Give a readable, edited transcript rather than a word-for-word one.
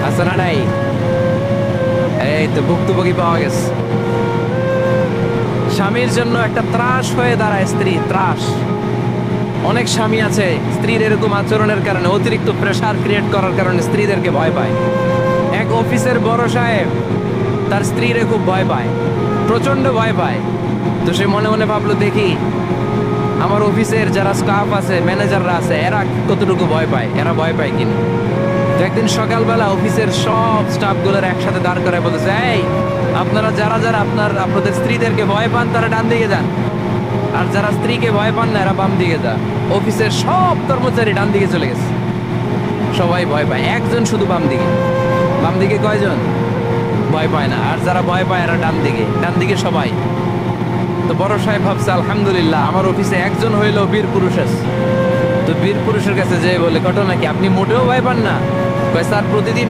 আছে না নাই? এই তো ভুক্তভোগী পাওয়া গেছে। স্বামীর জন্য একটা ত্রাস হয়ে দাঁড়ায় স্ত্রী, ত্রাস। অনেক স্বামী আছে স্ত্রীর এরকম আচরণের কারণে, অতিরিক্ত প্রেসার ক্রিয়েট করার কারণে স্ত্রীদেরকে ভয় পায়। এক অফিসের বড় সাহেব তার স্ত্রীরে খুব ভয় পায়, প্রচন্ড ভয় পায়। তো সে মনে মনে ভাবলো, দেখি আমার অফিসের যারা স্টাফ আছে, ম্যানেজাররা আছে, এরা কতটুকু ভয় পায়, এরা ভয় পায় কিনা। তো একদিন সকালবেলা অফিসের সব স্টাফগুলোর একসাথে দাঁড় করে বলেছে, এই আপনারা যারা যারা আপনাদের স্ত্রীদেরকে ভয় পান তারা ডান দিকে যান, আর যারা স্ত্রীকে ভয় পান না এরা বাম দিকে যান। অফিসের সব কর্মচারী ডান দিকে চলে গেছে, সবাই ভয় পায়, একজন শুধু বাম দিকে। বাম দিকে কয়জন ভয় পায় না, আর যারা ভয় পায় এরা ডান দিকে, ডান দিকে সবাই। তো বড় সাহেব ভাবছে, আলহামদুলিল্লাহ আমার অফিসে একজন হইলেও বীর পুরুষ আছে। তো বীর পুরুষের কাছে যেয়ে বলে, ঘটনা কি, আপনি মোটেও ভয় পান না? কয়, স্যার প্রতিদিন